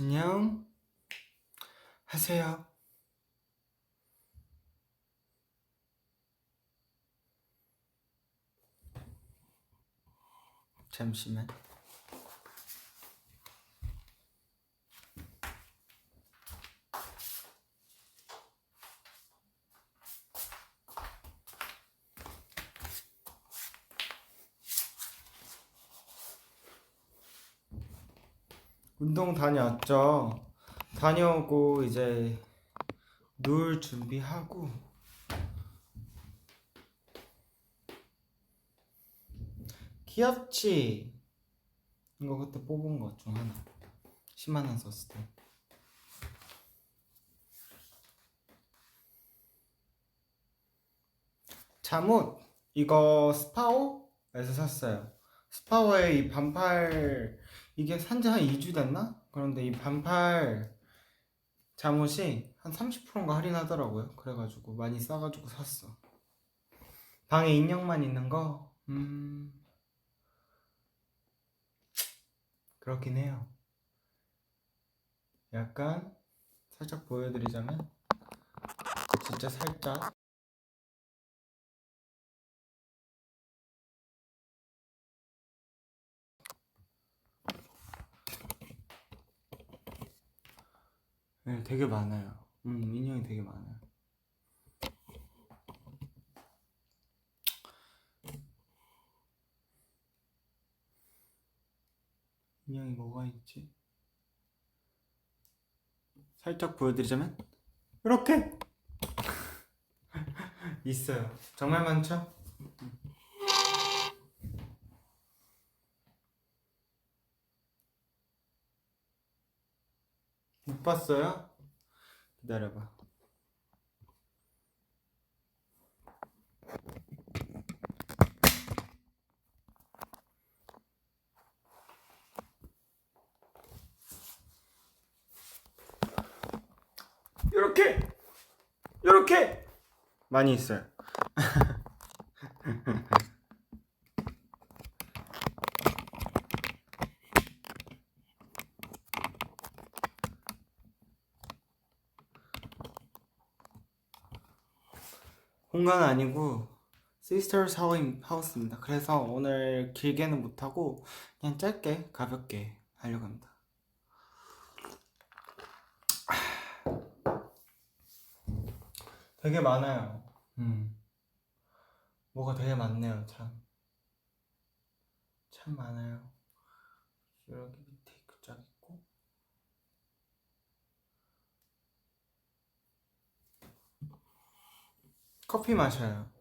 안녕 하세요. 잠시만. 운동 다녀왔죠? 다녀오고 이제 누울 준비하고. 귀엽지? 이거 그때 뽑은 것 중 하나. 10만 원 썼을 때. 잠옷 이거 스파오에서 샀어요. 스파오의 이 반팔, 이게 산지 한 2주 됐나? 그런데 이 반팔 잠옷이 한 30%인가 할인하더라고요. 그래가지고 많이 싸가지고 샀어. 방에 인형만 있는 거? 그렇긴 해요. 약간 살짝 보여드리자면, 진짜 살짝. 네, 되게 많아요. 인형이 되게 많아요. 인형이 뭐가 있지? 살짝 보여드리자면 이렇게 있어요. 정말 많죠? 못 봤어요? 기다려봐. 이렇게! 이렇게! 많이 있어요. 공간은 아니고 시스터스 하우스입니다. 그래서 오늘 길게는 못하고 그냥 짧게 가볍게 하려고 합니다. 되게 많아요. 뭐가 되게 많네요. 참 많아요. 여기 밑에 쫙 있고. 커피 마셔요.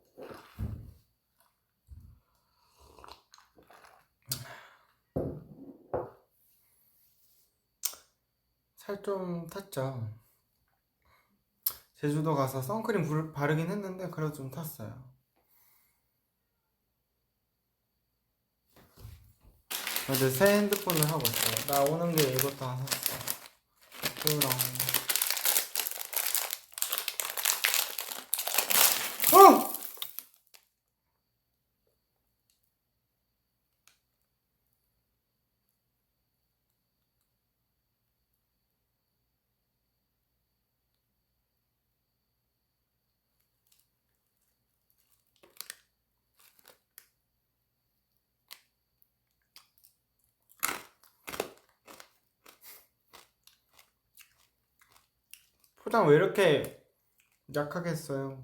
살 좀 탔죠. 제주도 가서 선크림 바르긴 했는데 그래도 좀 탔어요. 근데 새 핸드폰을 하고 있어요. 나 오는 길에 이것도 하나 샀어. 그럼. 어! 포장 왜 이렇게 약하게 했어요?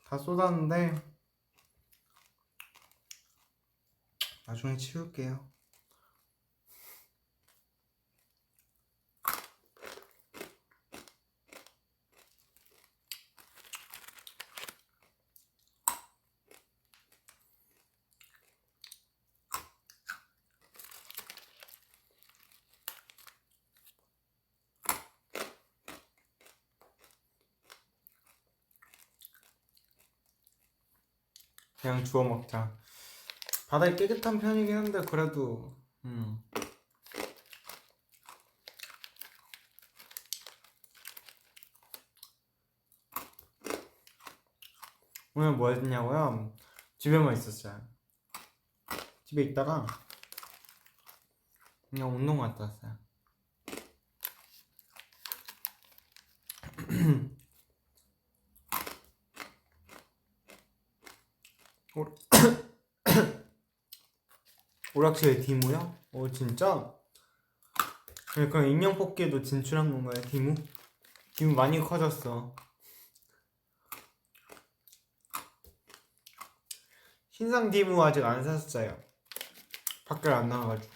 다 쏟았는데 나중에 치울게요. 그냥 주워 먹자. 바닥이 깨끗한 편이긴 한데 그래도 오늘 뭐 했냐고요? 집에만 있었어요. 집에 있다가 그냥 운동 갔다 왔어요. 오- 오락실에 디모요? 진짜? 그럼 인형 뽑기에도 진출한 건가요, 디모? 디모 많이 커졌어. 신상 디모 아직 안 샀어요. 밖에 안 나와가지고.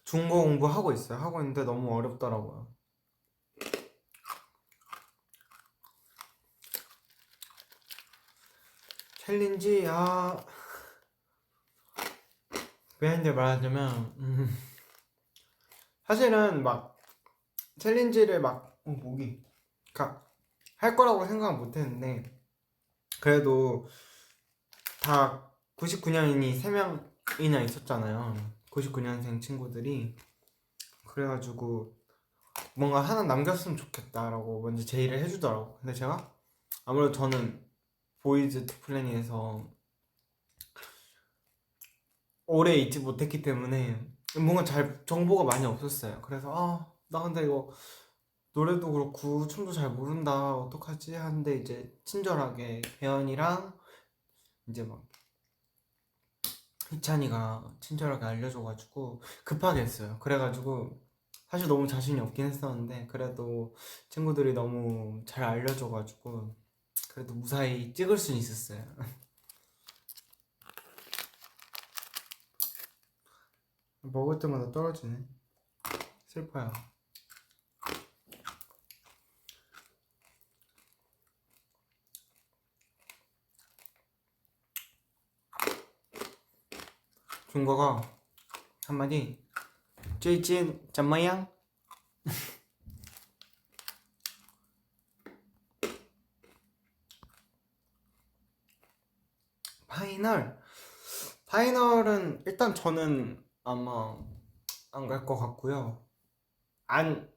중고 공부하고 있어요. 하고 있는데 너무 어렵더라고요. 챌린지, 비하인드 말하자면, 사실은 막, 챌린지를 막, 목이, 할 거라고 생각 못 했는데, 그래도 다 99년인이 3명이나 있었잖아요. 99년생 친구들이. 그래가지고, 뭔가 하나 남겼으면 좋겠다라고 먼저 제의를 해주더라고. 근데 제가, 아무래도 저는 보이즈 투플래닛에서 오래 있지 못했기 때문에 뭔가 잘 정보가 많이 없었어요. 그래서 나 근데 이거 노래도 그렇고 춤도 잘 모른다 어떡하지 하는데 이제 친절하게 배연이랑 이제 막 희찬이가 친절하게 알려줘가지고 급하게 했어요. 그래가지고 사실 너무 자신이 없긴 했었는데 그래도 친구들이 너무 잘 알려줘가지고 그래도 무사히 찍을 수는 있었어요. 먹을 때마다 떨어지네. 슬퍼요. 준거가 한마디 最近怎么样? 파이널은 일단 저는 아마 안 갈 것 같고요.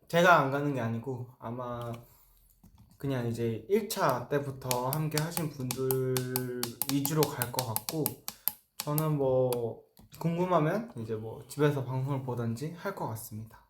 제가 안 가는 게 아니고 아마 그냥 이제 1차 때부터 함께 하신 분들 위주로 갈 것 같고 저는 뭐 궁금하면 이제 뭐 집에서 방송을 보던지 할 것 같습니다.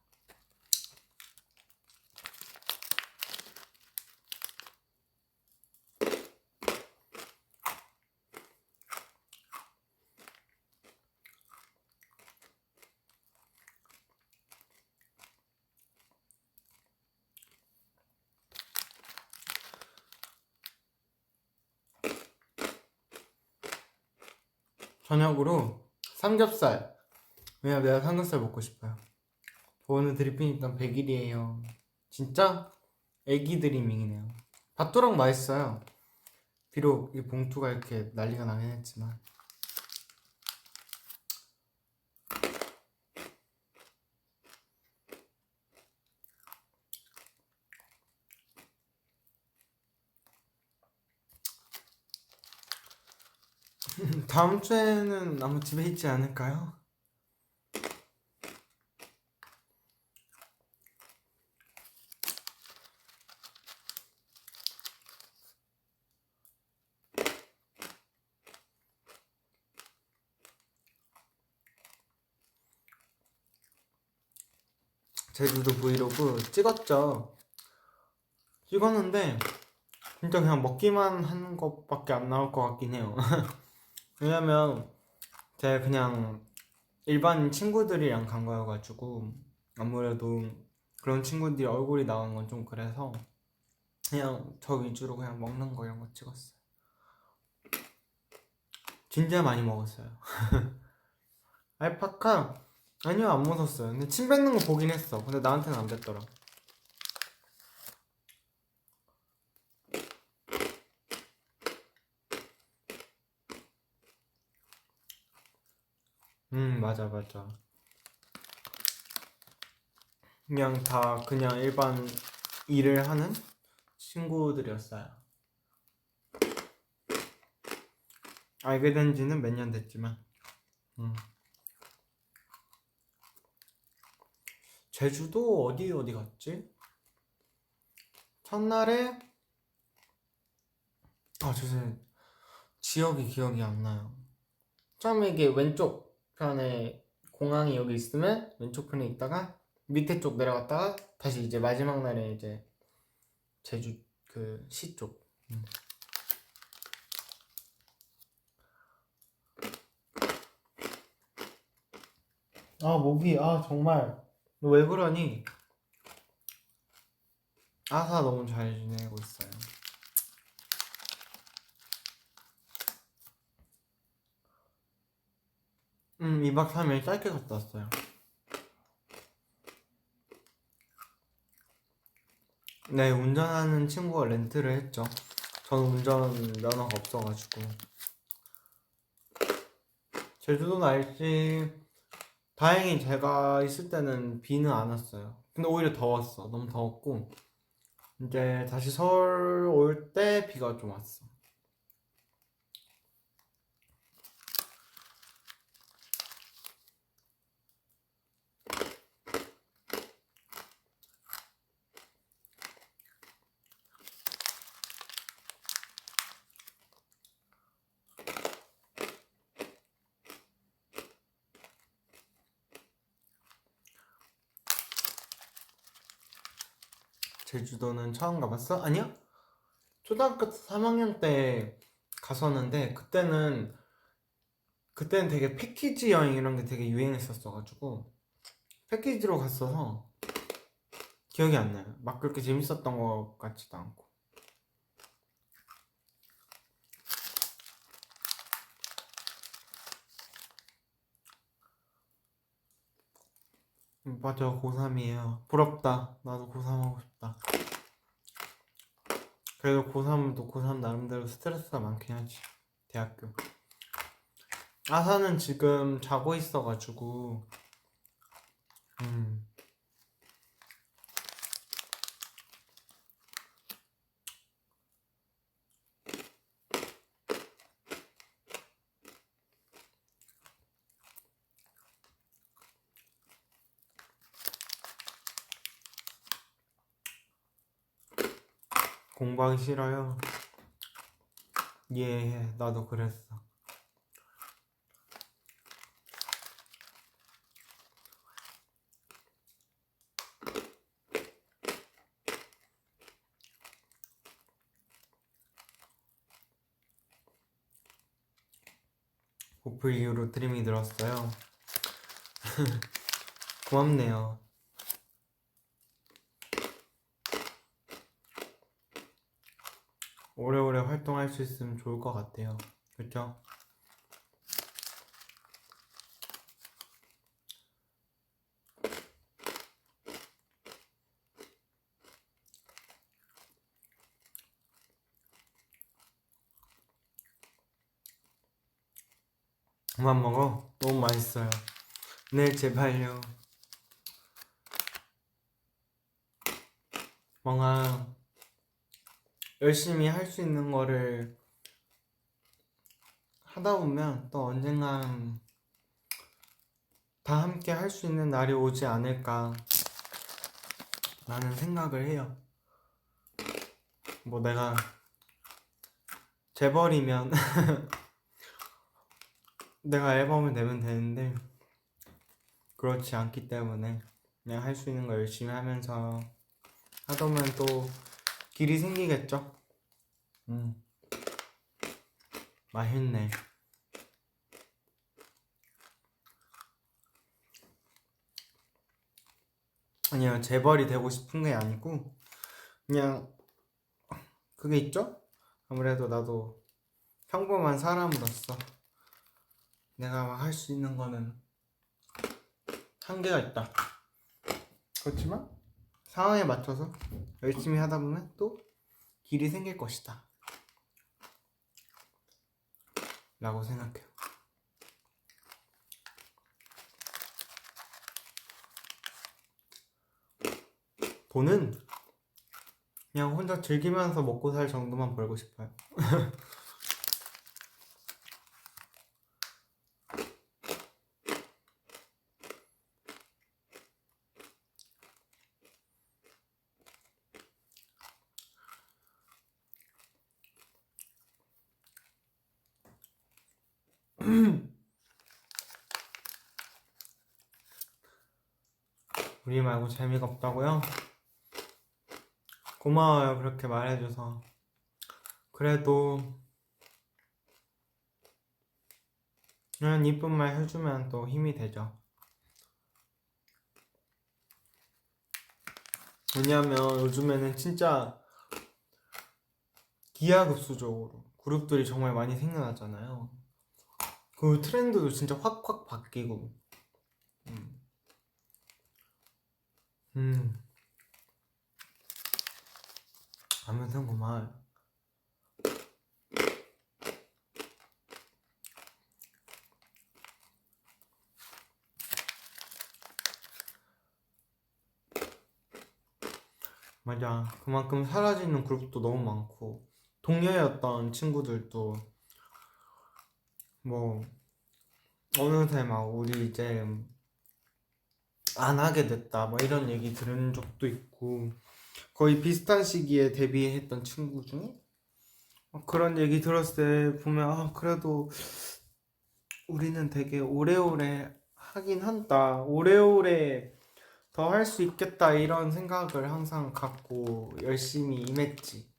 저녁으로 삼겹살. 왜냐면 내가 삼겹살 먹고 싶어요. 오늘 드리핑 일단 100일이에요. 진짜 애기 드리밍이네요. 밥도락 맛있어요. 비록 이 봉투가 이렇게 난리가 나긴 했지만 다음 주에는 아마 집에 있지 않을까요? 제주도 브이로그 찍었는데 진짜 그냥 먹기만 하는 것밖에 안 나올 것 같긴 해요. 왜냐면 제가 그냥 일반 친구들이랑 간 거여가지고 아무래도 그런 친구들이 얼굴이 나오는 건 좀 그래서 그냥 저 위주로 그냥 먹는 거 이런 거 찍었어요. 진짜 많이 먹었어요. 알파카? 아니요, 안 먹었어요. 근데 침 뱉는 거 보긴 했어. 근데 나한테는 안 뱉더라. 맞아, 맞아. 그냥 다 그냥 일반 일을 하는 친구들이었어요. 알게 된 지는 몇 년 됐지만. 제주도 어디 갔지? 첫날에 죄송해요. 지역이 기억이 안 나요. 처음에 이게 왼쪽 편에 공항이 여기 있으면 왼쪽 편에 있다가 밑에 쪽 내려갔다가 다시 이제 마지막 날에 이제 제주 그 시 쪽. 아 목이 정말 너 왜 그러니? 아사 너무 잘 지내고 있어요. 2박 3일 짧게 갔다 왔어요. 네, 운전하는 친구가 렌트를 했죠. 저는 운전 면허가 없어가지고. 제주도 날씨 다행히 제가 있을 때는 비는 안 왔어요. 근데 오히려 더웠어. 너무 더웠고 이제 다시 서울 올 때 비가 좀 왔어. 제주도는 처음 가봤어? 아니야? 초등학교 3학년 때 갔었는데 그때는 되게 패키지 여행 이런 게 되게 유행했었어가지고 패키지로 갔어서 기억이 안 나요. 막 그렇게 재밌었던 것 같지도 않고. 맞아, 고3이에요. 부럽다. 나도 고3 하고 싶다. 그래도 고3은 또 고3 나름대로 스트레스가 많긴 하지. 대학교. 아사는 지금 자고 있어가지고 음. 공부하기 싫어요. 예, 나도 그랬어. 보풀 이후로 드림이 늘었어요. 고맙네요. 오래오래 활동할 수 있으면 좋을 것 같아요. 그쵸? 그만 먹어. 너무 맛있어요. 네, 제발요. 뭔가 열심히 할 수 있는 거를 하다 보면 또 언젠간 다 함께 할 수 있는 날이 오지 않을까 라는 생각을 해요. 뭐 내가 재벌이면 내가 앨범을 내면 되는데 그렇지 않기 때문에 그냥 할 수 있는 거 열심히 하면서 하다 보면 또 길이 생기겠죠? 맛있네. 아니요, 재벌이 되고 싶은 게 아니고 그냥 그게 있죠? 아무래도 나도 평범한 사람으로서 내가 막 할 수 있는 거는 한계가 있다. 그렇지만 상황에 맞춰서 열심히 하다 보면 또 길이 생길 것이다 라고 생각해요. 돈은 그냥 혼자 즐기면서 먹고 살 정도만 벌고 싶어요. 우리 말고 재미가 없다고요? 고마워요, 그렇게 말해줘서. 그래도 이런 이쁜 말 해주면 또 힘이 되죠. 왜냐면 요즘에는 진짜 기하급수적으로 그룹들이 정말 많이 생겨나잖아요. 그 트렌드도 진짜 확확 바뀌고. 음. 음. 아무튼 고마워요. 맞아. 그만큼 사라지는 그룹도 너무 많고 동료였던 친구들도 뭐 어느새 막 우리 이제 안 하게 됐다 뭐 이런 얘기 들은 적도 있고, 거의 비슷한 시기에 데뷔했던 친구 중에 그런 얘기 들었을 때 보면 그래도 우리는 되게 오래오래 하긴 한다, 오래오래 더 할 수 있겠다 이런 생각을 항상 갖고 열심히 임했지.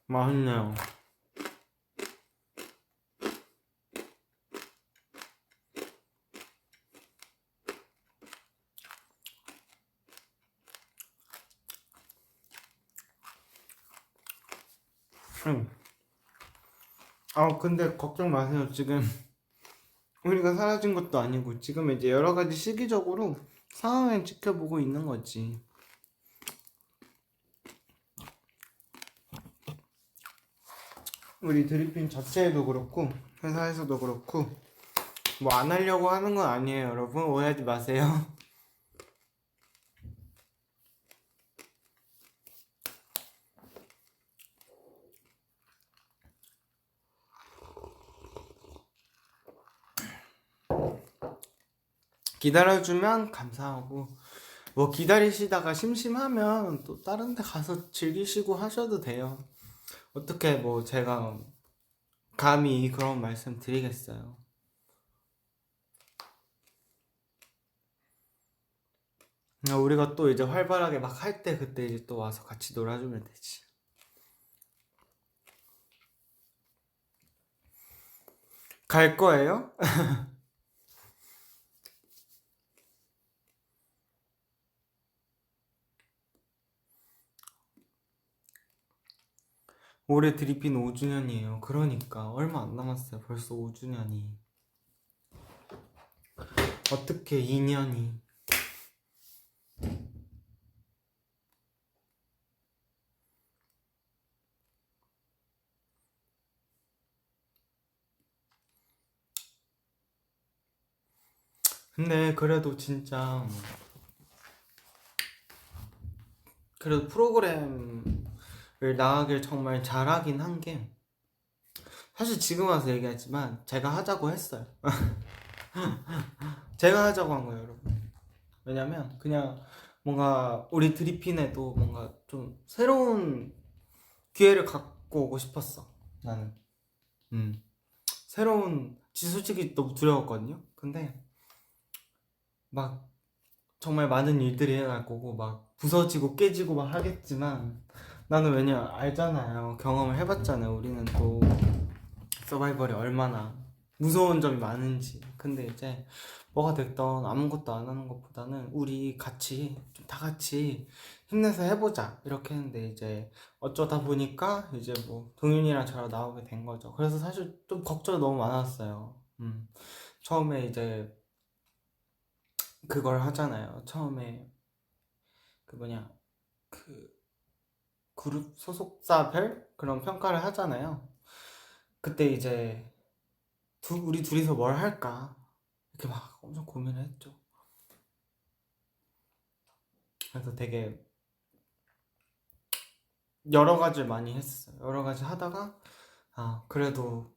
맛있네요. 응. 근데 걱정 마세요. 지금 우리가 사라진 것도 아니고 지금 이제 여러 가지 시기적으로 상황을 지켜보고 있는 거지. 우리 드리핀 자체에도 그렇고 회사에서도 그렇고 뭐 안 하려고 하는 건 아니에요, 여러분. 오해하지 마세요. 기다려주면 감사하고, 뭐 기다리시다가 심심하면 또 다른 데 가서 즐기시고 하셔도 돼요. 어떻게 뭐 제가 감히 그런 말씀 드리겠어요. 우리가 또 이제 활발하게 막 할 때 그때 이제 또 와서 같이 놀아주면 되지. 갈 거예요? 올해 드리핀 5주년이에요. 그러니까 얼마 안 남았어요. 벌써 5주년이. 어떻게 2년이. 근데 그래도 진짜 그래도 프로그램을 나가길 정말 잘하긴 한 게, 사실 지금 와서 얘기하지만 제가 하자고 했어요. 제가 하자고 한 거예요, 여러분. 왜냐면 그냥 뭔가 우리 드리핀에도 뭔가 좀 새로운 기회를 갖고 오고 싶었어, 나는. 새로운, 솔직히 너무 두려웠거든요. 근데 막 정말 많은 일들이 일어날 거고 막 부서지고 깨지고 막 하겠지만, 나는 왜냐 알잖아요. 경험을 해봤잖아요. 우리는 또 서바이벌이 얼마나 무서운 점이 많은지. 근데 이제 뭐가 됐던 아무것도 안 하는 것보다는 우리 같이 좀 다 같이 힘내서 해보자 이렇게 했는데, 이제 어쩌다 보니까 이제 뭐 동윤이랑 저랑 나오게 된 거죠. 그래서 사실 좀 걱정이 너무 많았어요. 처음에 이제 그걸 하잖아요. 처음에 그 뭐냐, 그 그룹 소속사별 그런 평가를 하잖아요. 그때 이제 우리 둘이서 뭘 할까 이렇게 막 엄청 고민을 했죠. 그래서 되게 여러 가지를 많이 했어요. 여러 가지 하다가 그래도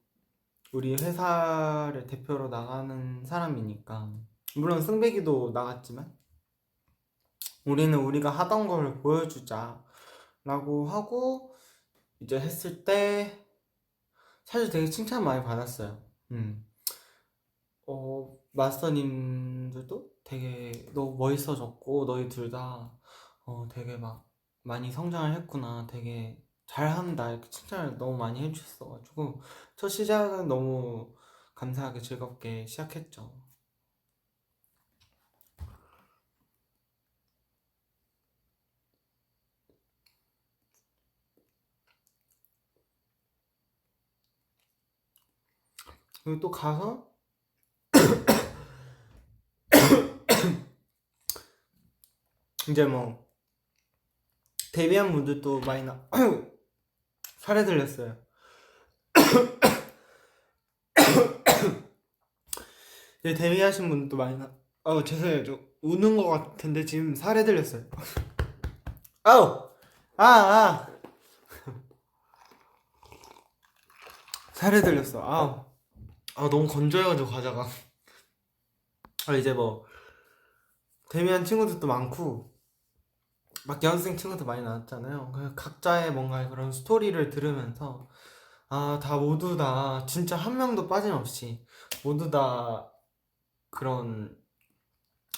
우리 회사를 대표로 나가는 사람이니까, 물론 승배기도 나갔지만 우리는 우리가 하던 걸 보여주자 라고 하고 이제 했을 때 사실 되게 칭찬 많이 받았어요. 마스터님들도 되게 너 멋있어졌고 너희 둘 다 되게 막 많이 성장을 했구나, 되게 잘한다, 이렇게 칭찬을 너무 많이 해주셨어가지고 첫 시작은 너무 감사하게 즐겁게 시작했죠. 그리고 또 가서 이제 뭐 데뷔한 분들도 많이 살에 들렸어요. 이제 데뷔하신 분들도 많이 죄송해요, 좀 우는 것 같은데 지금 살에 들렸어요. 아우 아 살에 들렸어. 너무 건조해가지고 과자가. 이제 뭐 데뷔한 친구들도 많고 막 연습생 친구도 많이 나왔잖아요. 그래서 각자의 뭔가 그런 스토리를 들으면서 다 모두 다 진짜 한 명도 빠짐없이 모두 다 그런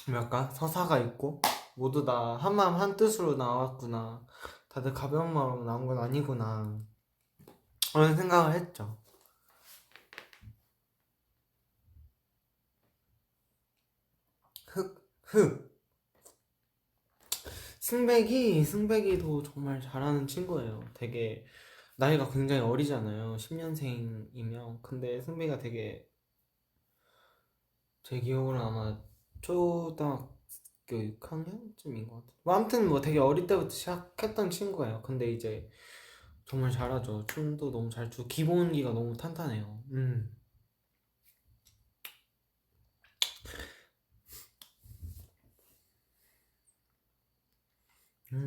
뭐랄까 서사가 있고 모두 다 한마음 한뜻으로 나왔구나, 다들 가벼운 마음으로 나온 건 아니구나, 그런 생각을 했죠. 흑 승백이도 정말 잘하는 친구예요. 되게 나이가 굉장히 어리잖아요. 10년생이면. 근데 승백이가 되게, 제 기억으로 아마 초등학교 6학년쯤인 것 같아요. 뭐 아무튼 뭐 되게 어릴 때부터 시작했던 친구예요. 근데 이제 정말 잘하죠. 춤도 너무 잘 추고 기본기가 너무 탄탄해요.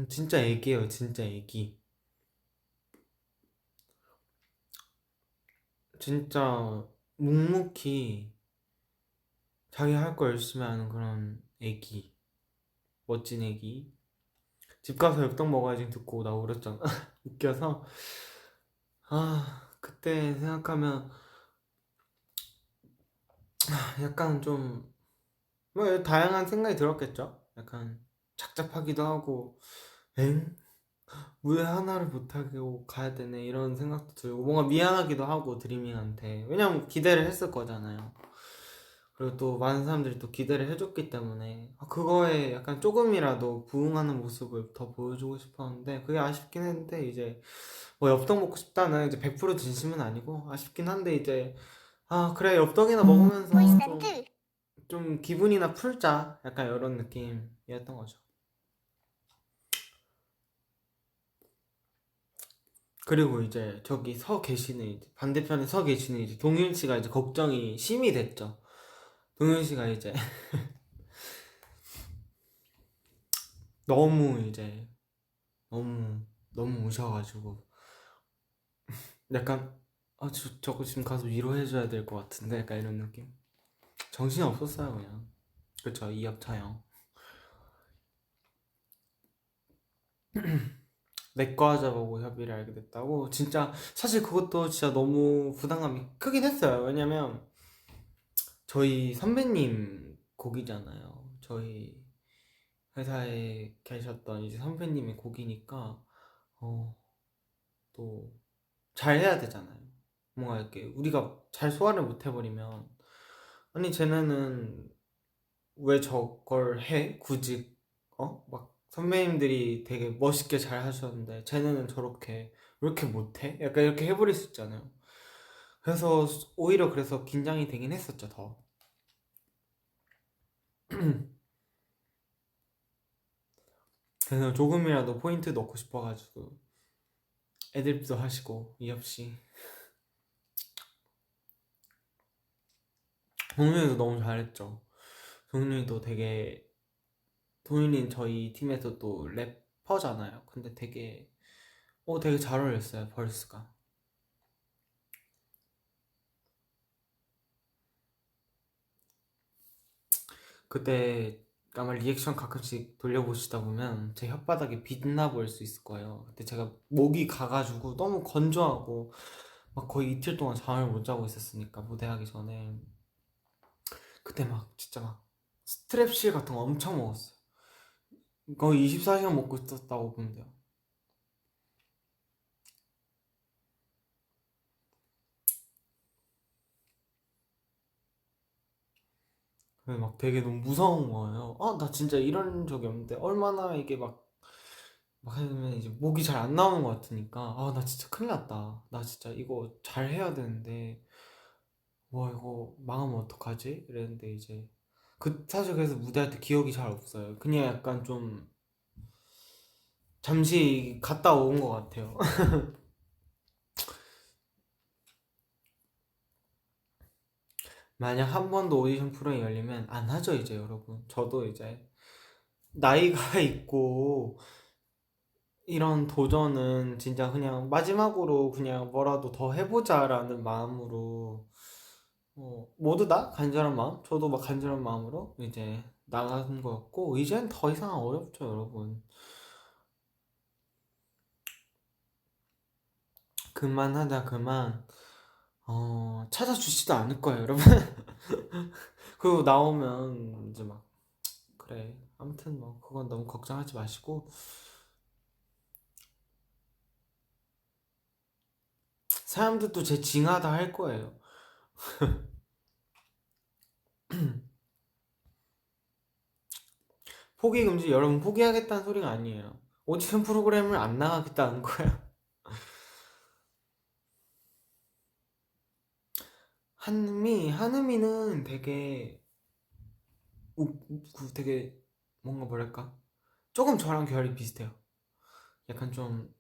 진짜 애기예요. 진짜 애기. 진짜 묵묵히 자기 할 거 열심히 하는 그런 애기. 멋진 애기. 집 가서 엽떡 먹어야지 듣고 나 울었잖아. 웃겨서. 그때 생각하면 약간 좀 뭐 다양한 생각이 들었겠죠. 약간 착잡하기도 하고, 엥? 왜 하나를 못하고 가야 되네, 이런 생각도 들고 뭔가 미안하기도 하고 드리밍한테. 왜냐면 기대를 했을 거잖아요. 그리고 또 많은 사람들이 또 기대를 해줬기 때문에 그거에 약간 조금이라도 부응하는 모습을 더 보여주고 싶었는데 그게 아쉽긴 했는데, 이제 뭐 엽떡 먹고 싶다는 이제 100% 진심은 아니고 아쉽긴 한데, 이제 그래 엽떡이나 먹으면서 좀 기분이나 풀자, 약간 이런 느낌이었던 거죠. 그리고 이제 저기 서 계시는, 이제 반대편에 서 계시는 이제 동윤 씨가 이제 걱정이 심이 됐죠. 동윤 씨가 이제 너무 이제 너무 너무 우셔가지고 약간 저거 지금 가서 위로해줘야 될 것 같은데, 약간 이런 느낌. 정신이 없었어요 그냥. 그쵸, 이합차 형. 내과 하자보고 협의를 알게 됐다고. 진짜 사실 그것도 진짜 너무 부담감이 크긴 했어요. 왜냐면 저희 선배님 곡이잖아요. 저희 회사에 계셨던 이제 선배님의 곡이니까 또 잘해야 되잖아요. 뭔가 이렇게 우리가 잘 소화를 못 해버리면, 아니 쟤네는 왜 저걸 해? 굳이 막 선배님들이 되게 멋있게 잘 하셨는데 쟤네는 저렇게 왜 이렇게 못해? 약간 이렇게 해버릴 수 있잖아요. 그래서 오히려 그래서 긴장이 되긴 했었죠, 더. 그래서 조금이라도 포인트 넣고 싶어가지고 애드립도 하시고, 이없이 동윤이도 너무 잘했죠. 동윤이도 되게, 동윤이는 저희 팀에서 또 래퍼잖아요. 근데 되게 잘 어울렸어요, 벌스가. 그때 아마 리액션 가끔씩 돌려보시다 보면 제 혓바닥에 빛나 보일 수 있을 거예요. 그때 제가 목이 가가지고 너무 건조하고 막 거의 이틀 동안 잠을 못 자고 있었으니까 무대하기 전에 그때 막 진짜 막 스트랩실 같은 거 엄청 먹었어요. 거의 24시간 먹고 있었다고 보면 돼요. 그래서 막 되게 너무 무서운 거예요. 나 진짜 이런 적이 없는데 얼마나 이게 막 하면 이제 목이 잘 안 나오는 것 같으니까 나 진짜 큰일 났다. 나 진짜 이거 잘 해야 되는데 와 이거 망하면 어떡하지? 이랬는데 이제 사실 그래서 무대할 때 기억이 잘 없어요. 그냥 약간 좀 잠시 갔다 온 것 같아요. 만약 한 번 더 오디션 프로그램이 열리면 안 하죠 이제 여러분. 저도 이제 나이가 있고 이런 도전은 진짜 그냥 마지막으로 그냥 뭐라도 더 해보자라는 마음으로 모두 다 간절한 마음, 저도 막 간절한 마음으로 이제 나간 거였고 이젠 더 이상 어렵죠 여러분. 그만하자 그만. 찾아주지도 않을 거예요 여러분. 그리고 나오면 이제 막 그래 아무튼 뭐 그건 너무 걱정하지 마시고 사람들도 제 징하다 할 거예요. 포기 금지 여러분 포기하겠다는 소리가 아니에요. 오디션 프로그램을 안 나가겠다는 거예요. 한음이는 되게 되게 뭔가 뭐랄까 조금 저랑 결이 비슷해요. 약간 좀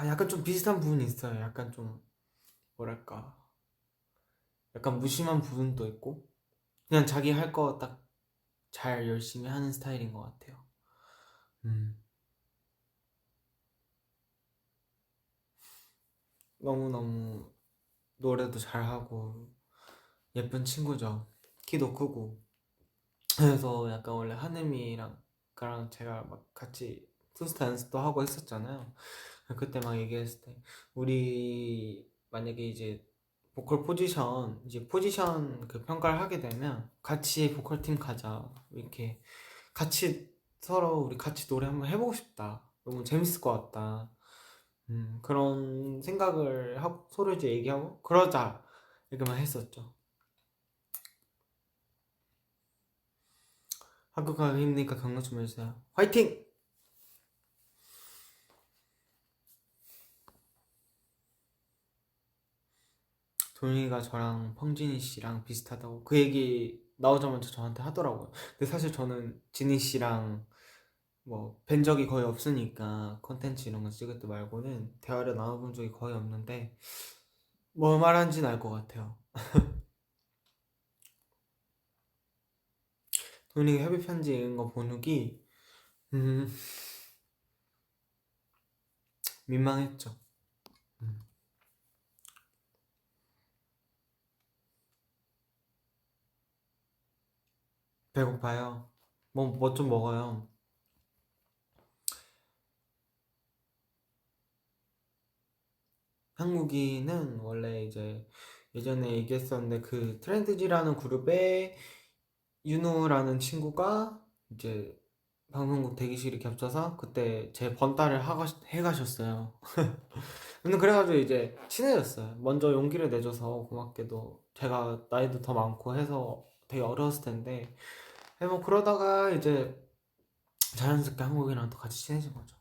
약간 좀 비슷한 부분이 있어요. 약간 좀 뭐랄까 약간 무심한 부분도 있고 그냥 자기 할 거 딱 잘 열심히 하는 스타일인 것 같아요. 음. 너무너무 노래도 잘하고 예쁜 친구죠. 키도 크고. 그래서 약간 원래 한음이랑 그랑 제가 막 같이 투스타 연습도 하고 했었잖아요. 그때 막 얘기했을 때 우리 만약에 이제 보컬 포지션 이제 포지션 그 평가를 하게 되면 같이 보컬 팀 가자 이렇게 같이 서로 우리 같이 노래 한번 해보고 싶다. 너무 재밌을 것 같다. 그런 생각을 하고 서로 이제 얘기하고 그러자 이렇게만 했었죠. 학교 가기 힘드니까 격려 좀 해주세요. 화이팅! 도윤이가 저랑 펑진이 씨랑 비슷하다고 그 얘기 나오자마자 저한테 하더라고요. 근데 사실 저는 진희 씨랑 뭐 뵌 적이 거의 없으니까 컨텐츠 이런 거 찍을 때 말고는 대화를 나눠본 적이 거의 없는데 뭐 말하는지는 알 것 같아요. 도윤이가 협의 편지 읽은 거 본욱이 음, 민망했죠. 음, 배고파요. 뭐 좀 먹어요. 한국이는 원래 이제 예전에 얘기했었는데 그 트렌드지라는 그룹에 윤우라는 친구가 이제 방송국 대기실이 겹쳐서 그때 제 번따를 해가셨어요. 근데 그래가지고 이제 친해졌어요. 먼저 용기를 내줘서 고맙게도 제가 나이도 더 많고 해서 되게 어려웠을 텐데 뭐 그러다가 이제 자연스럽게 한국이랑 또 같이 친해진 거죠.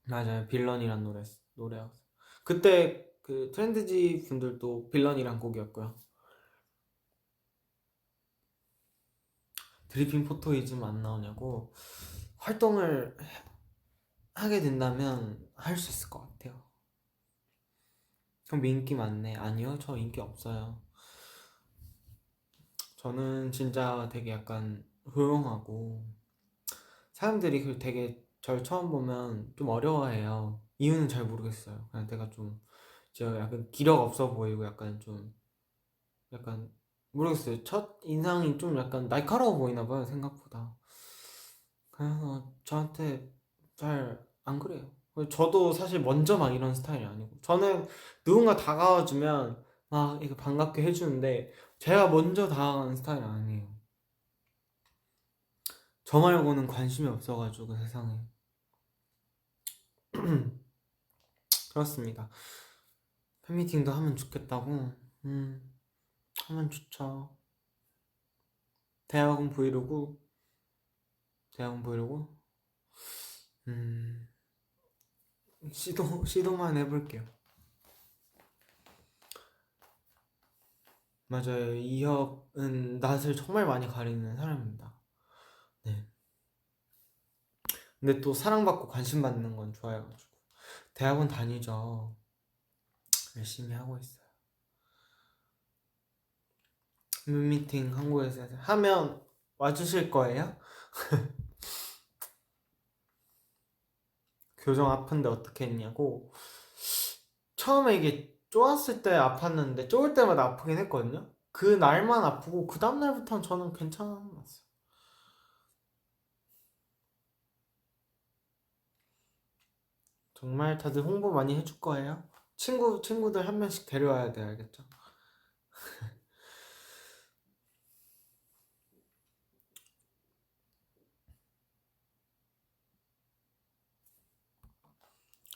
맞아요. 빌런이란 노래였어요. 그때 그 트렌드지 분들도 빌런이란 곡이었고요. 드리핑 포토이즘 안 나오냐고 활동을 하게 된다면 할 수 있을 것 같아요. 그럼 인기 많네. 아니요, 저 인기 없어요. 저는 진짜 되게 약간 조용하고 사람들이 그 되게 절 처음 보면 좀 어려워해요. 이유는 잘 모르겠어요. 그냥 내가 좀 제가 약간 기력 없어 보이고 약간 모르겠어요. 첫 인상이 좀 약간 날카로워 보이나 봐요, 생각보다. 그래서 저한테 잘 안 그래요. 저도 사실 먼저 막 이런 스타일이 아니고, 저는 누군가 다가와주면 막 이거 반갑게 해주는데 제가 먼저 다가가는 스타일 아니에요. 저 말고는 관심이 없어가지고 세상에. 그렇습니다. 팬미팅도 하면 좋겠다고. 하면 좋죠. 대학원 브이로그, 대학원 브이로그. 음, 시도만 해볼게요. 맞아요. 이혁은 낯을 정말 많이 가리는 사람입니다. 네. 근데 또 사랑받고 관심받는 건 좋아해가지고 대학원 다니죠. 열심히 하고 있어요. 팬미팅 한국에서 하면 와주실 거예요? 교정 아픈데 어떻게 했냐고. 처음에 이게 쪼았을 때 아팠는데 쪼을 때마다 아프긴 했거든요. 그 날만 아프고 그 다음 날부터는 저는 괜찮았어요. 정말 다들 홍보 많이 해줄 거예요? 친구들 한 명씩 데려와야 돼, 알겠죠?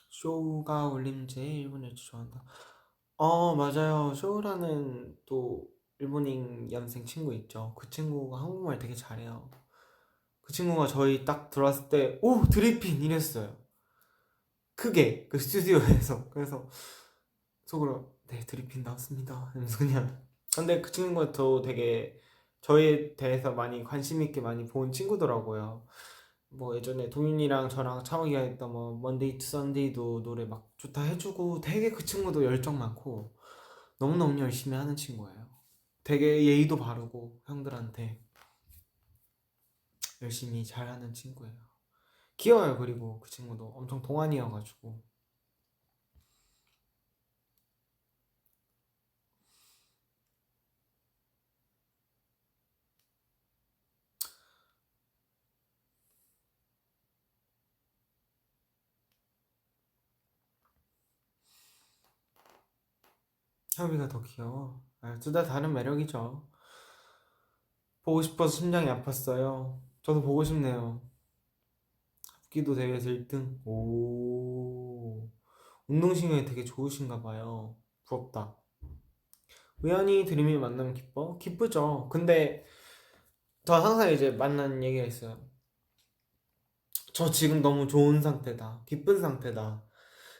쇼가 올림제 일본을 좋아한다. 맞아요. 쇼라는 또 일본인 연생 친구 있죠. 그 친구가 한국말 되게 잘해요. 그 친구가 저희 딱 들어왔을 때, 오! 드리핀! 이랬어요. 크게, 그 스튜디오에서. 그래서 속으로, 네, 드리핀 나왔습니다. 이러면서 그냥. 근데 그 친구가 또 되게 저희에 대해서 많이 관심 있게 많이 본 친구더라고요. 뭐 예전에 동윤이랑 저랑 차오기가 했던 뭐 먼데이 투 선데이도 노래 막 좋다 해주고 되게 그 친구도 열정 많고 너무너무 열심히 하는 친구예요. 되게 예의도 바르고 형들한테 열심히 잘하는 친구예요. 귀여워요. 그리고 그 친구도 엄청 동안이어가지고. 협이가 더 귀여워. 둘 다 다른 매력이죠. 보고 싶어서 심장이 아팠어요. 저도 보고 싶네요. 합기도 대회에서 1등. 오. 운동신경이 되게 좋으신가 봐요. 부럽다. 우연히 드림이 만나면 기뻐? 기쁘죠. 근데 저 항상 이제 만난 얘기가 있어요. 저 지금 너무 좋은 상태다. 기쁜 상태다.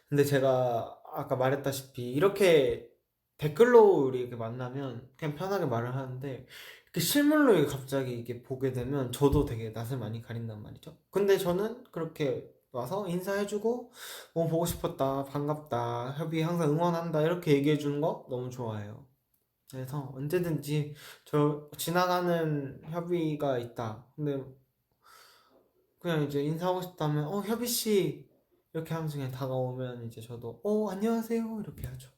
근데 제가 아까 말했다시피 이렇게 댓글로 이렇게 만나면 그냥 편하게 말을 하는데 이렇게 실물로 이렇게 갑자기 이게 보게 되면 저도 되게 낯을 많이 가린단 말이죠. 근데 저는 그렇게 와서 인사해주고 보고 싶었다, 반갑다, 협이 항상 응원한다 이렇게 얘기해주는 거 너무 좋아해요. 그래서 언제든지 저 지나가는 협의가 있다. 근데 그냥 이제 인사하고 싶다면 협의 씨 이렇게 하면서 그냥 다가오면 이제 저도 안녕하세요 이렇게 하죠.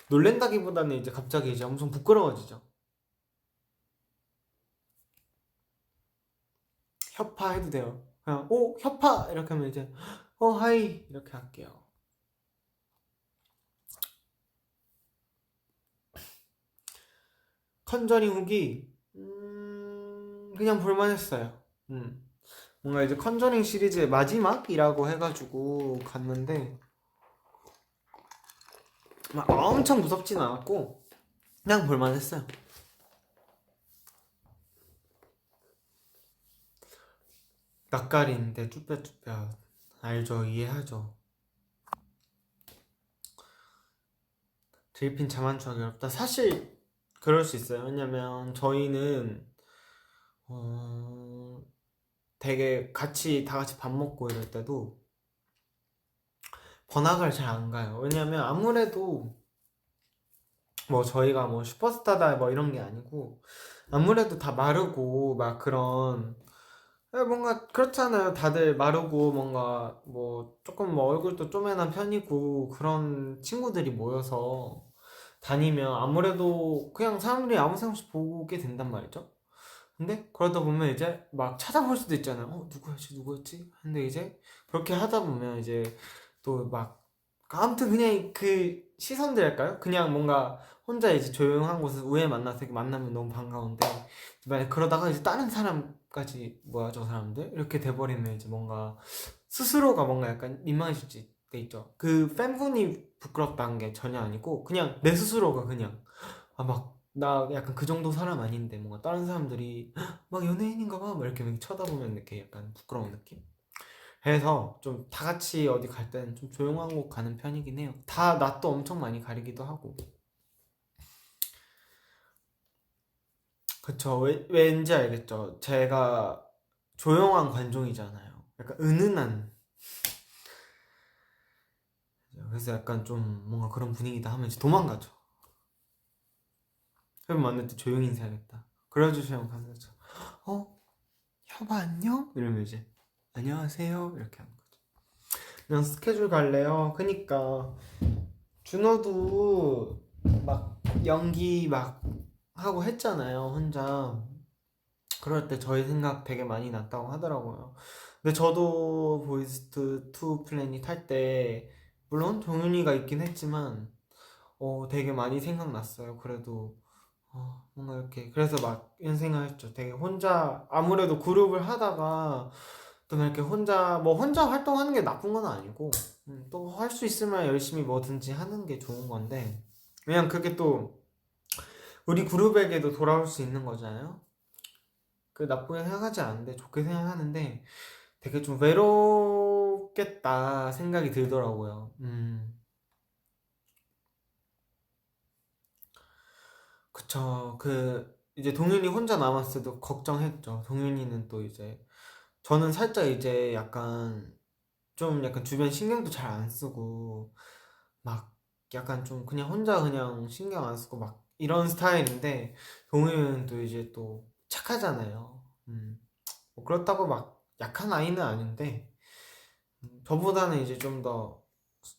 놀랜다기보다는 이제 갑자기 이제 엄청 부끄러워지죠. 협파 해도 돼요. 그냥 협파 이렇게 하면 이제 하이 이렇게 할게요. 컨저링 후기 그냥 볼만했어요. 뭔가 이제 컨저링 시리즈의 마지막이라고 해가지고 갔는데 막 엄청 무섭진 않았고 그냥 볼만했어요. 낯가리는데 쭈뼛쭈뼛 알죠, 이해하죠. 드리핀 자만추하기 어렵다. 사실 그럴 수 있어요. 왜냐면 저희는 되게 같이 다 같이 밥 먹고 이럴 때도 번화가를 잘 안 가요. 왜냐면 아무래도 뭐 저희가 뭐 슈퍼스타다 뭐 이런 게 아니고 아무래도 다 마르고 막 그런 뭔가 그렇잖아요. 다들 마르고 뭔가 뭐 조금 뭐 얼굴도 쪼매난 편이고 그런 친구들이 모여서 다니면 아무래도 그냥 사람들이 아무 생각 없이 보게 된단 말이죠. 근데 그러다 보면 이제 막 찾아볼 수도 있잖아요. 누구였지, 누구였지? 근데 이제 그렇게 하다 보면 이제 또 막 아무튼 그냥 그 시선들일까요? 그냥 뭔가 혼자 이제 조용한 곳에서 우에 만나서 이렇게 만나면 너무 반가운데 만약 그러다가 이제 다른 사람까지 뭐야 저 사람들 이렇게 돼버리면 이제 뭔가 스스로가 뭔가 약간 민망해질 때 있죠. 그 팬분이 부끄럽다는 게 전혀 아니고 그냥 내 스스로가 그냥 막 나 약간 그 정도 사람 아닌데 뭔가 다른 사람들이 막 연예인인가 봐 막 이렇게 쳐다보면 이렇게 약간 부끄러운 느낌? 해서 좀 다 같이 어디 갈 때는 좀 조용한 곳 가는 편이긴 해요. 다 낯도 엄청 많이 가리기도 하고. 그쵸. 왠지 알겠죠. 제가 조용한 관종이잖아요. 약간 은은한. 그래서 약간 좀 뭔가 그런 분위기다 하면 이제 도망가죠. 형 만날 때 조용히 인사하겠다. 그래주시면 감사하죠. 여보 안녕? 이러면 이제 안녕하세요 이렇게 하는 거죠. 그냥 스케줄 갈래요? 그니까 준호도 막 연기 막 하고 했잖아요 혼자. 그럴 때 저희 생각 되게 많이 났다고 하더라고요. 근데 저도 보이스트 2 플래닛 할 때 물론 동윤이가 있긴 했지만 되게 많이 생각났어요. 그래도 뭔가 이렇게 그래서 막 이런 생각을 했죠. 되게 혼자 아무래도 그룹을 하다가 또 이렇게 혼자 활동하는 게 나쁜 건 아니고 또 할 수 있으면 열심히 뭐든지 하는 게 좋은 건데 그냥 그게 또 우리 그룹에게도 돌아올 수 있는 거잖아요. 그 나쁘게 생각하지 않는데 좋게 생각하는데 되게 좀 외롭겠다 생각이 들더라고요. 그쵸. 그 이제 동윤이 혼자 남았을 때도 걱정했죠. 동윤이는 또 이제 저는 살짝 이제 약간 좀 약간 주변 신경도 잘 안 쓰고 막 약간 좀 그냥 혼자 그냥 신경 안 쓰고 막 이런 스타일인데 동윤은 또 이제 또 착하잖아요. 뭐 그렇다고 막 약한 아이는 아닌데 저보다는 이제 좀 더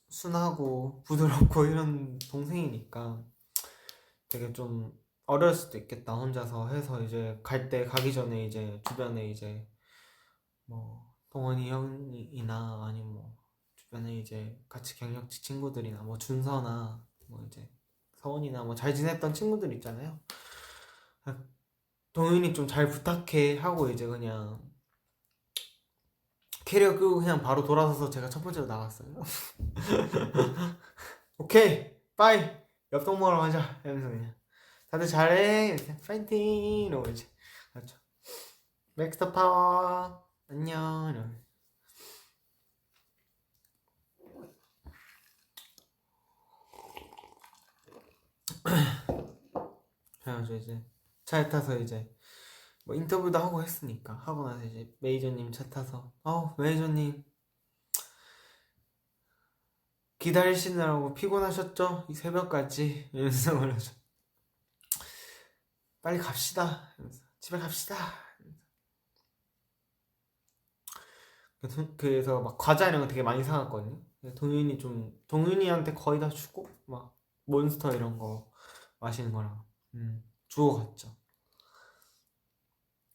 순하고 부드럽고 이런 동생이니까 되게 좀 어려울 수도 있겠다 혼자서 해서 이제 갈 때 가기 전에 이제 주변에 이제 뭐 동원이 형이나 아니면 뭐 주변에 이제 같이 경력치 친구들이나 뭐 준서나 뭐 이제 서원이나 뭐 잘 지냈던 친구들 있잖아요. 동윤이 좀 잘 부탁해 하고 이제 그냥 캐리어 끄고 그냥 바로 돌아서서 제가 첫 번째로 나갔어요. 오케이 빠이 엽떡 먹으러 가자 이러면서 그냥 다들 잘해 이렇게 파이팅 이러고 이제 그렇죠. 맥스터 파워 안녕 이러면 그래가지고 이제 차에 타서 이제 뭐 인터뷰도 하고 했으니까 하고 나서 이제 매니저님 차 타서 매니저님 기다리시느라고 피곤하셨죠? 이 새벽까지 이러면서 그러죠. 빨리 갑시다 이러면서 집에 갑시다. 그래서 막 과자 이런 거 되게 많이 사갔거든요. 동윤이한테 거의 다 주고 막 몬스터 이런 거 마시는 거랑 주워 갔죠.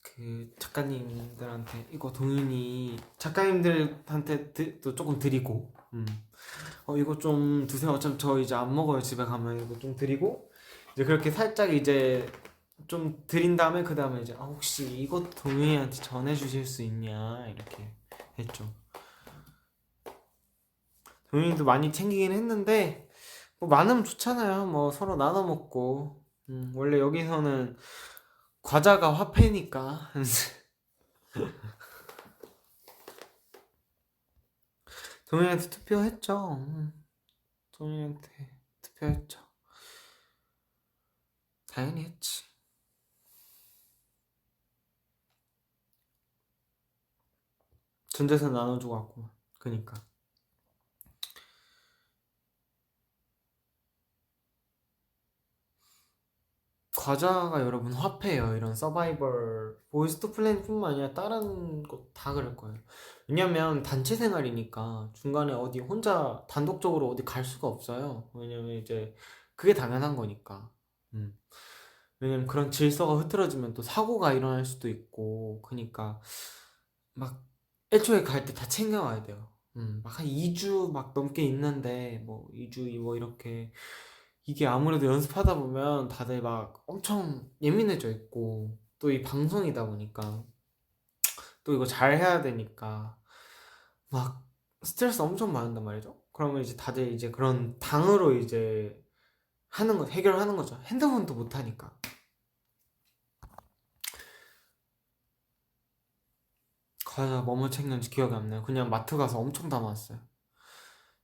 그 작가님들한테 이거 동윤이 작가님들한테 또 조금 드리고 이거 좀 드세요. 어차피 저 이제 안 먹어요. 집에 가면 이거 좀 드리고 이제 그렇게 살짝 이제 좀 드린 다음에 그 다음에 이제 혹시 이것 동윤이한테 전해주실 수 있냐 이렇게 했죠. 동윤이도 많이 챙기긴 했는데 뭐 많으면 좋잖아요. 뭐 서로 나눠 먹고 원래 여기서는 과자가 화폐니까 동윤이한테 투표했죠. 동윤이한테 투표했죠. 당연히 했지. 전재산 나눠주고 왔고 그니까 과자가 여러분 화폐예요. 이런 서바이벌 보이스트 플랜뿐만 아니라 다른 것 다 그럴 거예요. 왜냐면 단체 생활이니까 중간에 어디 혼자 단독적으로 어디 갈 수가 없어요. 왜냐면 이제 그게 당연한 거니까. 음. 왜냐면 그런 질서가 흐트러지면 또 사고가 일어날 수도 있고, 그니까 막 애초에 갈 때 다 챙겨와야 돼요. 막 한 2주 막 넘게 있는데, 뭐 2주 뭐 이렇게, 이게 아무래도 연습하다 보면 다들 막 엄청 예민해져 있고, 또 이 방송이다 보니까, 또 이거 잘 해야 되니까, 막 스트레스 엄청 받는단 말이죠. 그러면 이제 다들 이제 그런 당으로 이제 해결하는 거죠. 핸드폰도 못 하니까. 과자 뭐뭐 챙겼는지 기억이 안 나요. 그냥 마트 가서 엄청 담았어요.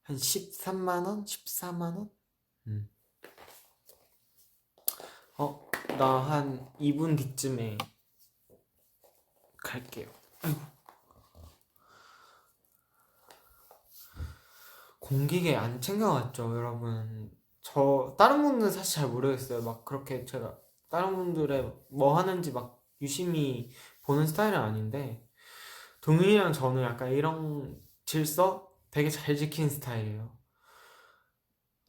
한 13만 원? 14만 원? 음. 나 한 2분 뒤쯤에 갈게요. 아이고. 공기계 안 챙겨왔죠, 여러분. 다른 분들은 사실 잘 모르겠어요. 막 그렇게 제가 다른 분들의 뭐 하는지 막 유심히 보는 스타일은 아닌데, 동윤이랑 저는 약간 이런 질서 되게 잘 지키는 스타일이에요.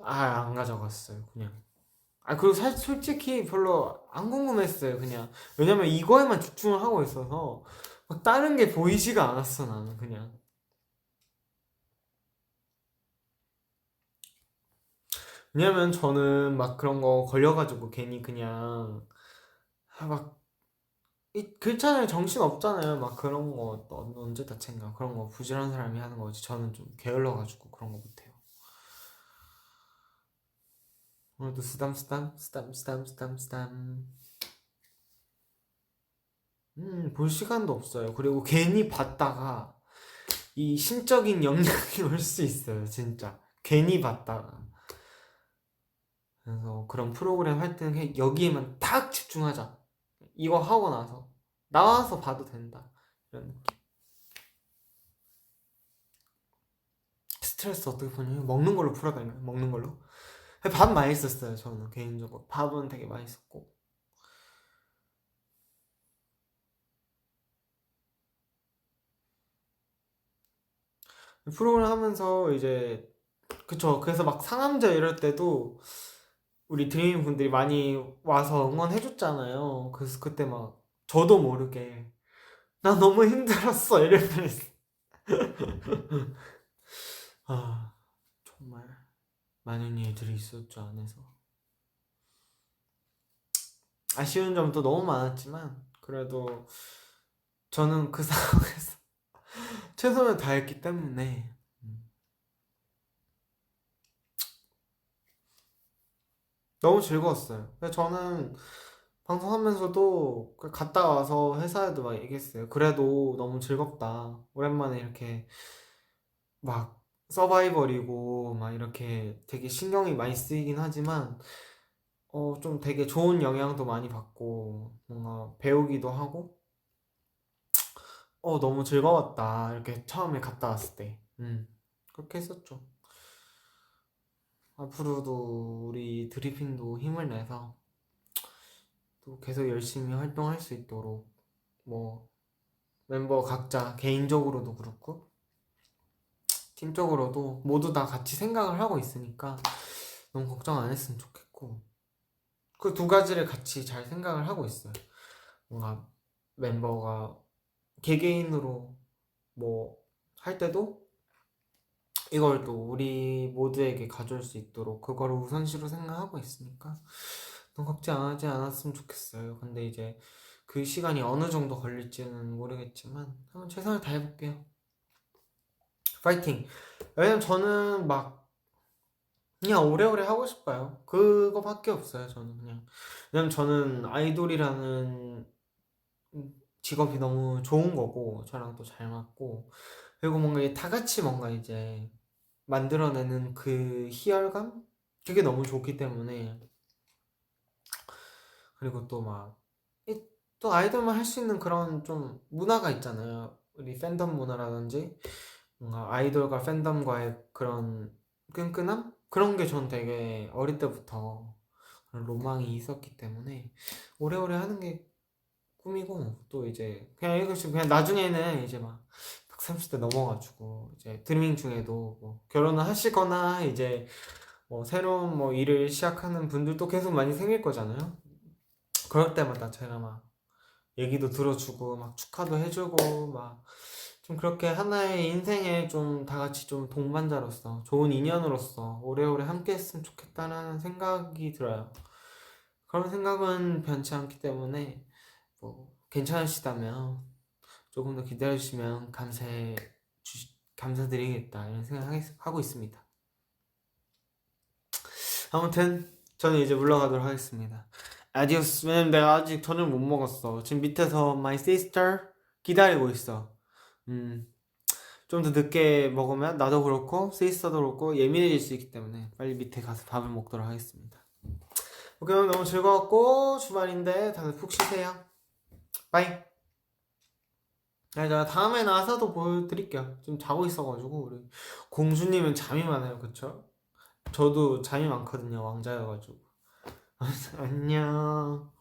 안 가져갔어요, 그냥. 그리고 사실 솔직히 별로 안 궁금했어요, 그냥. 왜냐면 이거에만 집중을 하고 있어서, 막 다른 게 보이지가 않았어, 나는, 그냥. 왜냐면 저는 막 그런 거 걸려가지고 괜히 그냥, 막, 그렇잖아요. 정신 없잖아요. 막 그런 거, 또 언제 다 챙겨. 그런 거 부지런한 사람이 하는 거지. 저는 좀 게을러가지고 그런 거 못해요. 오늘도 쓰담쓰담, 쓰담쓰담, 쓰담쓰담. 볼 시간도 없어요. 그리고 괜히 봤다가, 이 심적인 영향이 올 수 있어요, 진짜. 괜히 봤다가. 그래서 그런 프로그램 할 때는 여기에만 딱 집중하자. 이거 하고 나서. 나와서 봐도 된다. 이런 느낌. 스트레스 어떻게 푸냐면 먹는 걸로 풀어다녀요, 먹는 걸로. 밥 많이 썼어요, 저는 개인적으로. 밥은 되게 많이 썼고. 프로그램 하면서 이제, 그쵸. 그래서 막 상암제 이럴 때도 우리 드림 분들이 많이 와서 응원해줬잖아요. 그래서 그때 막 저도 모르게 나 너무 힘들었어 이럴 뻔했어. 정말 많은 일들이 있었죠, 안에서. 아쉬운 점도 너무 많았지만 그래도 저는 그 상황에서 최선을 다했기 때문에 너무 즐거웠어요. 저는 방송하면서도 갔다 와서 회사에도 막 얘기했어요. 그래도 너무 즐겁다. 오랜만에 이렇게 막 서바이벌이고 막 이렇게 되게 신경이 많이 쓰이긴 하지만 좀 되게 좋은 영향도 많이 받고 뭔가 배우기도 하고 너무 즐거웠다. 이렇게 처음에 갔다 왔을 때. 그렇게 했었죠. 앞으로도 우리 드리핀도 힘을 내서 또 계속 열심히 활동할 수 있도록 뭐 멤버 각자 개인적으로도 그렇고 팀적으로도 모두 다 같이 생각을 하고 있으니까 너무 걱정 안 했으면 좋겠고 그 두 가지를 같이 잘 생각을 하고 있어요. 뭔가 멤버가 개개인으로 뭐 할 때도 이걸 또 우리 모두에게 가져올 수 있도록 그거를 우선시로 생각하고 있으니까 너무 걱정하지 않았으면 좋겠어요. 근데 이제 그 시간이 어느 정도 걸릴지는 모르겠지만 한번 최선을 다해볼게요. 파이팅! 왜냐면 저는 막 그냥 오래오래 하고 싶어요. 그거밖에 없어요, 저는 그냥. 왜냐면 저는 아이돌이라는 직업이 너무 좋은 거고, 저랑 또 잘 맞고, 그리고 뭔가 다 같이 뭔가 이제 만들어내는 그 희열감? 그게 너무 좋기 때문에, 그리고 또 막, 또 아이돌만 할 수 있는 그런 좀 문화가 있잖아요. 우리 팬덤 문화라든지, 뭔가 아이돌과 팬덤과의 그런 끈끈함? 그런 게 전 되게 어릴 때부터 그런 로망이 있었기 때문에 오래오래 하는 게 꿈이고 또 이제 그냥 이것이 그냥 나중에는 이제 막 30대 넘어가지고 이제 드리밍 중에도 뭐 결혼을 하시거나 이제 뭐 새로운 뭐 일을 시작하는 분들도 계속 많이 생길 거잖아요. 그럴 때마다 제가 막 얘기도 들어주고 막 축하도 해주고 막 좀 그렇게 하나의 인생에 좀 다 같이 좀 동반자로서 좋은 인연으로서 오래오래 함께 했으면 좋겠다는 생각이 들어요. 그런 생각은 변치 않기 때문에 뭐 괜찮으시다면 조금 더 기다려주시면 감사드리겠다 이런 생각하고 있습니다. 아무튼 저는 이제 물러가도록 하겠습니다. 아디오스. 왜냐면 내가 아직 저녁 못 먹었어. 지금 밑에서 my sister 기다리고 있어. 좀 더 늦게 먹으면 나도 그렇고 시스터도 그렇고 예민해질 수 있기 때문에 빨리 밑에 가서 밥을 먹도록 하겠습니다. 오케이, 오늘 너무 즐거웠고 주말인데 다들 푹 쉬세요. 빠이. 제가 다음에 나와서도 보여드릴게요. 좀 자고 있어가지고 우리 공주님은 잠이 많아요, 그쵸? 저도 잠이 많거든요, 왕자여가지고. 안녕.